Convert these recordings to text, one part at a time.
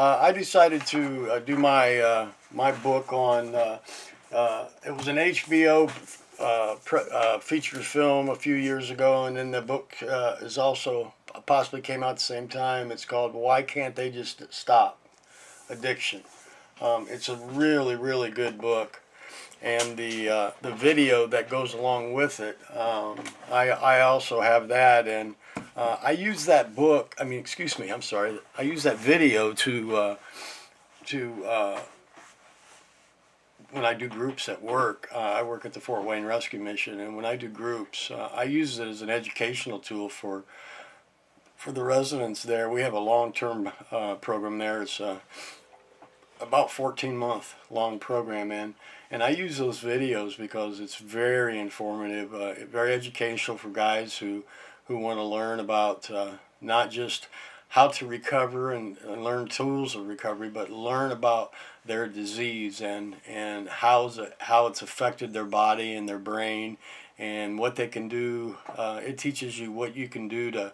I decided to do my book on. It was an HBO features film a few years ago, and then the book is also possibly came out at the same time. It's called "Why Can't They Just Stop Addiction?" It's a really good book, and the video that goes along with it. I also have that, and I use that book. I mean, excuse me. I'm sorry. I use that video to when I do groups at work. I work at the Fort Wayne Rescue Mission, and when I do groups, I use it as an educational tool for the residents there. We have a long-term program there. It's about 14-month long program, and I use those videos because it's very informative, very educational for guys who want to learn about not just how to recover and learn tools of recovery, but learn about their disease and how it's affected their body and their brain and what they can do. It teaches you what you can do to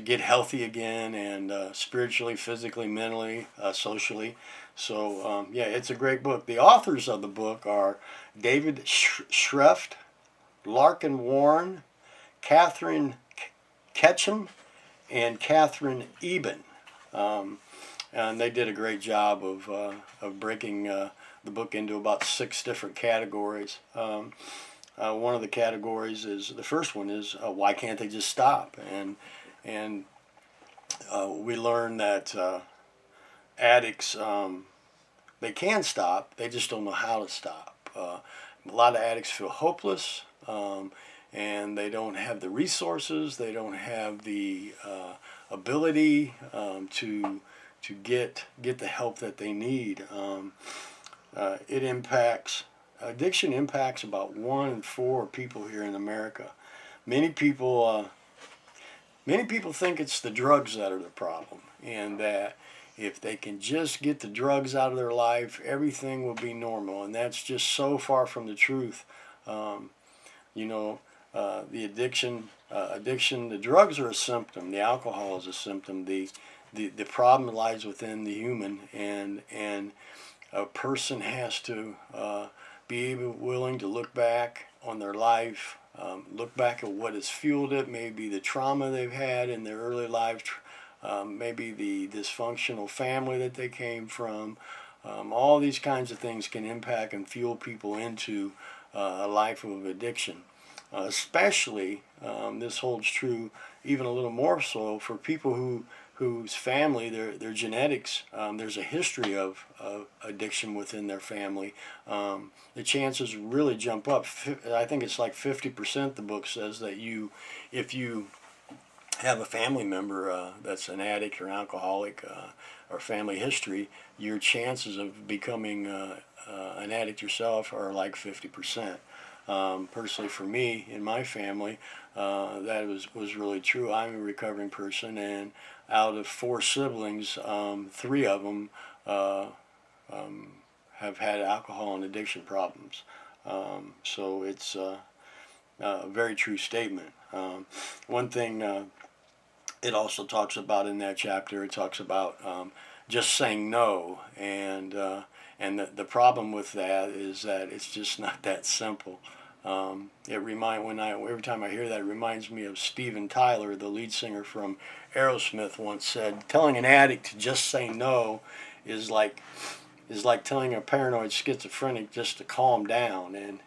get healthy again, and spiritually, physically, mentally, socially. So yeah, it's a great book. The authors of the book are David Schreft, Larkin Warren, Catherine Ketchum, and Catherine Eben. And they did a great job of breaking the book into about 6 different categories. One of the categories is, the first one is why can't they just stop? And we learn that addicts, they can stop, they just don't know how to stop. A lot of addicts feel hopeless, and they don't have the resources, they don't have the ability to get the help that they need. Addiction impacts about 1 in 4 people here in America. Many people think it's the drugs that are the problem, and that if they can just get the drugs out of their life, everything will be normal. And that's just so far from the truth. The addiction, the drugs are a symptom. The alcohol is a symptom. The problem lies within the human, and a person has to be willing to look back on their life, look back at what has fueled it, maybe the trauma they've had in their early life, maybe the dysfunctional family that they came from. All these kinds of things can impact and fuel people into a life of addiction. Especially, this holds true even a little more so for people whose family, their genetics, there's a history of addiction within their family. The chances really jump up. I think it's like 50%, the book says, that if you have a family member that's an addict or an alcoholic, or family history, your chances of becoming an addict yourself are like 50%. Personally, for me, in my family, that was really true. I'm a recovering person, and out of 4 siblings, 3 of them have had alcohol and addiction problems. So it's a very true statement. One thing it also talks about in that chapter, it talks about just saying no, and the problem with that is that it's just not that simple. Every time I hear that, it reminds me of Steven Tyler, the lead singer from Aerosmith, once said, "Telling an addict to just say no is like telling a paranoid schizophrenic just to calm down," and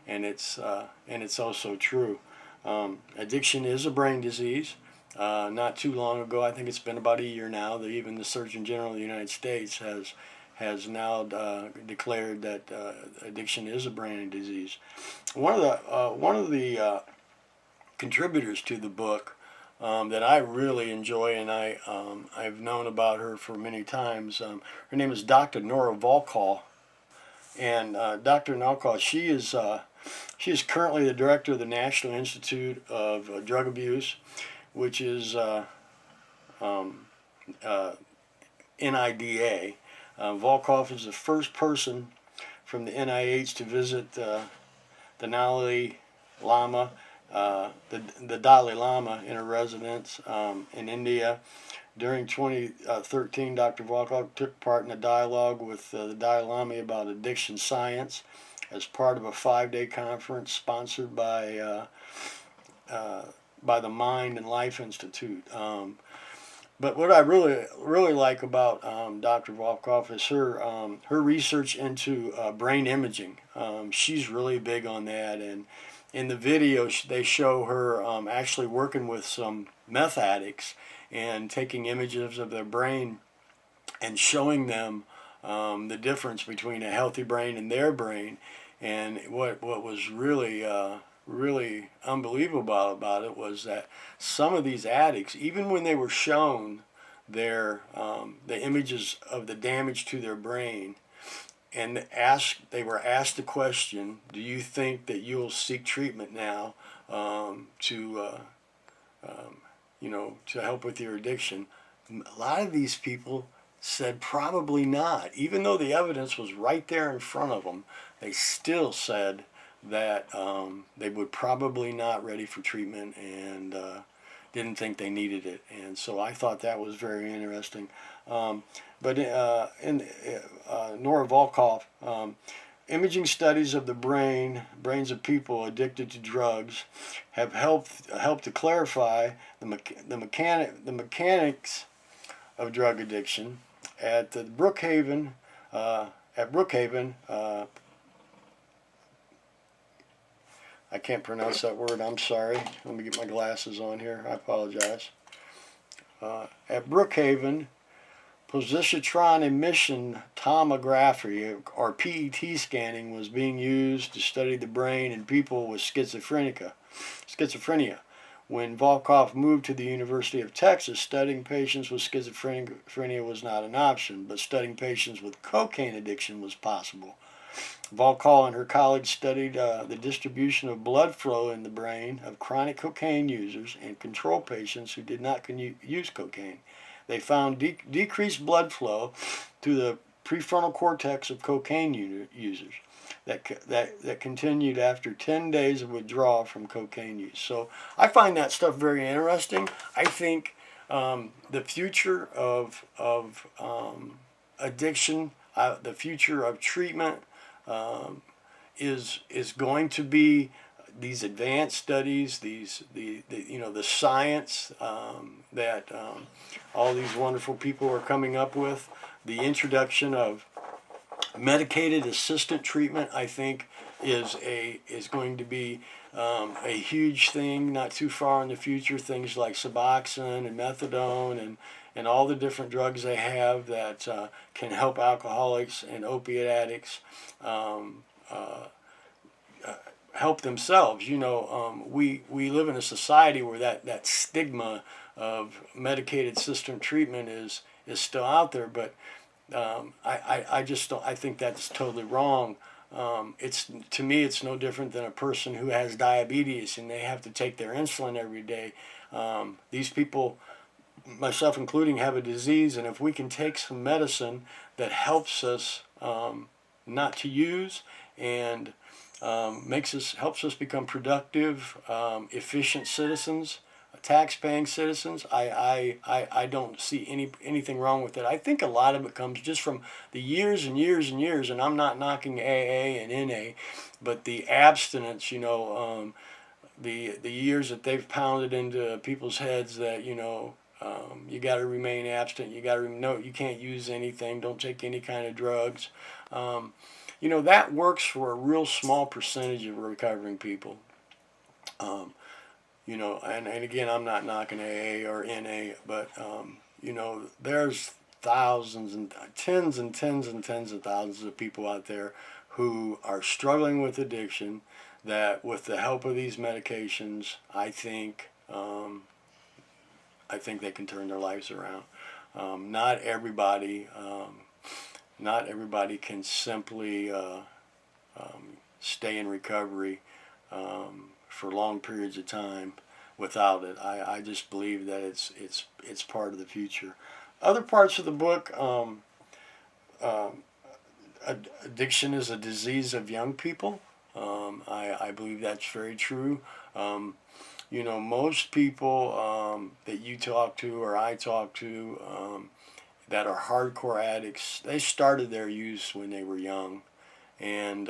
it's also true. Addiction is a brain disease. Not too long ago, I think it's been about a year now, that even the Surgeon General of the United States has now declared that addiction is a brain disease. One of the contributors to the book that I really enjoy, and I've known about her for many times. Her name is Dr. Nora Volkow, and Dr. Volkow, she is currently the director of the National Institute of Drug Abuse, which is NIDA. Volkow is the first person from the NIH to visit the Dalai Lama, the Dalai Lama in a residence in India, During 2013, Dr. Volkov took part in a dialogue with the Dalai Lama about addiction science as part of a 5-day conference sponsored by the Mind and Life Institute. But what I really like about Dr. Volkov is her research into brain imaging. She's really big on that, and in the video they show her actually working with some meth addicts and taking images of their brain and showing them the difference between a healthy brain and their brain. And what was really unbelievable about it was that some of these addicts, even when they were shown the images of the damage to their brain, and they were asked the question, "Do you think that you'll seek treatment now to help with your addiction?" A lot of these people said probably not. Even though the evidence was right there in front of them, they still said that they would probably not ready for treatment and didn't think they needed it. And so I thought that was very interesting. But Nora Volkoff, imaging studies of the brains of people addicted to drugs have helped to clarify the mechanics of drug addiction. At Brookhaven, I can't pronounce that word, I'm sorry. Let me get my glasses on here, I apologize. At Brookhaven, positron emission tomography, or PET scanning, was being used to study the brain in people with schizophrenia. When Volkoff moved to the University of Texas, studying patients with schizophrenia was not an option, but studying patients with cocaine addiction was possible. Volkoff and her colleagues studied the distribution of blood flow in the brain of chronic cocaine users and control patients who did not use cocaine. They found decreased blood flow to the prefrontal cortex of cocaine users that continued after 10 days of withdrawal from cocaine use. So I find that stuff very interesting. I think the future of addiction, the future of treatment, is going to be these advanced studies, the science that all these wonderful people are coming up with. The introduction of medicated assistant treatment, I think, is going to be a huge thing not too far in the future. Things like Suboxone and methadone and all the different drugs they have that can help alcoholics and opiate addicts help themselves. We live in a society where that stigma of medicated assisted treatment is still out there, but I just don't. I think that's totally wrong. To me, it's no different than a person who has diabetes and they have to take their insulin every day. These people, myself including, have a disease, and if we can take some medicine that helps us not to use and helps us become productive, efficient citizens, tax-paying citizens, I don't see anything wrong with it. I think a lot of it comes just from the years and years and years, and I'm not knocking AA and NA, but the abstinence, the years that they've pounded into people's heads that, you got to remain abstinent, you can't use anything, don't take any kind of drugs. That works for a real small percentage of recovering people. And again, I'm not knocking AA or NA, but, there's thousands and tens and tens and tens of thousands of people out there who are struggling with addiction that, with the help of these medications, I think they can turn their lives around. Not everybody can simply stay in recovery for long periods of time without it. I just believe that it's part of the future. Other parts of the book, addiction is a disease of young people. I believe that's very true. You know, most people that you talk to or I talk to that are hardcore addicts, they started their use when they were young. And,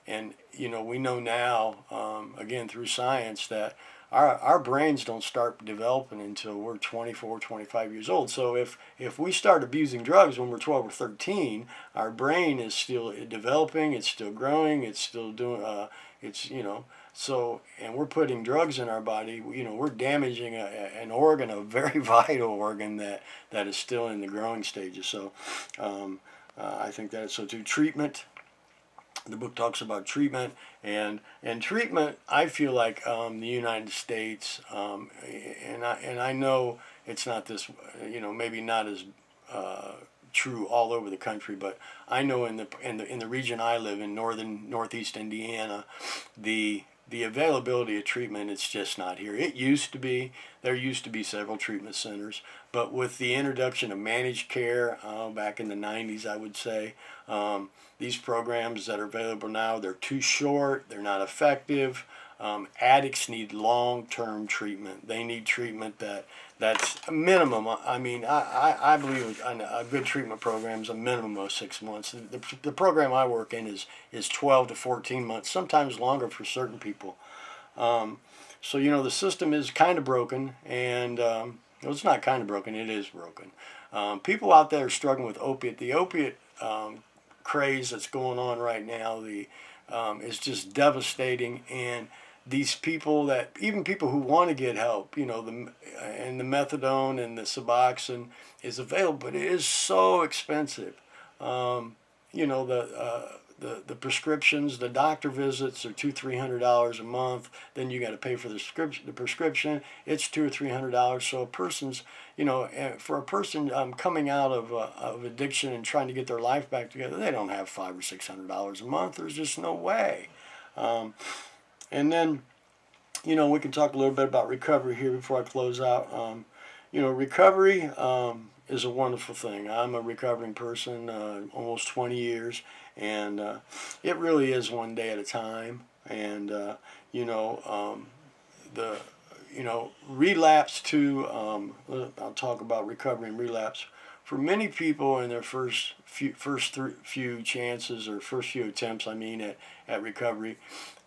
and you know, we know now, again, through science, that our brains don't start developing until we're 24, 25 years old. So if we start abusing drugs when we're 12 or 13, our brain is still developing, it's still growing, it's still doing, it's, you know, so, and we're putting drugs in our body, you know, we're damaging an organ, a very vital organ that is still in the growing stages. So I think that is so too. Treatment. The book talks about treatment, and treatment. I feel like the United States, and I know it's not this, you know, maybe not as true all over the country, but I know in the region I live in, northeast Indiana, the availability of treatment, it's just not here. It used to be. There used to be several treatment centers, but with the introduction of managed care back in the 90s, I would say, these programs that are available now, they're too short, they're not effective. Addicts need long-term treatment. They need treatment that's a minimum. I mean, I believe a good treatment program is a minimum of 6 months. The program I work in is 12 to 14 months, sometimes longer for certain people. So, you know, the system is kind of broken, and well, it's not kind of broken, it is broken. People out there are struggling with the opiate craze that's going on right now, is just devastating. And these people even people who want to get help, you know, and the methadone and the Suboxone is available, but it is so expensive. You know, the prescriptions, the doctor visits are $200-300 a month. Then you got to pay for the prescription. It's $200 or $300. So a person's, you know, for a person coming out of addiction and trying to get their life back together, they don't have $500 or $600 a month. There's just no way. And then, you know, we can talk a little bit about recovery here before I close out. You know, recovery is a wonderful thing. I'm a recovering person, almost 20 years, and it really is one day at a time. And you know, relapse too. I'll talk about recovery and relapse. For many people in their first few chances or first few attempts, I mean, at recovery,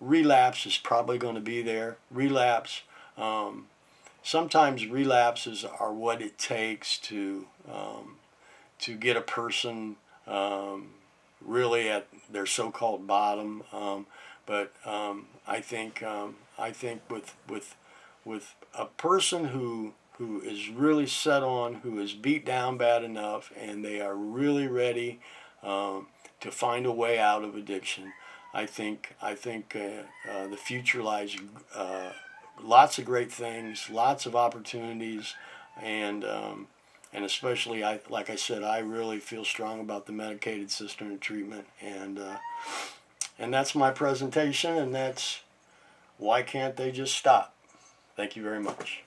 relapse is probably going to be there. Sometimes relapses are what it takes to get a person really at their so-called bottom. But I think with a person who is really set on, who is beat down bad enough, and they are really ready to find a way out of addiction, I think the future lies lots of great things, lots of opportunities, and especially, like I said, I really feel strong about the medicated system of treatment, and that's my presentation, and that's why can't they just stop. Thank you very much.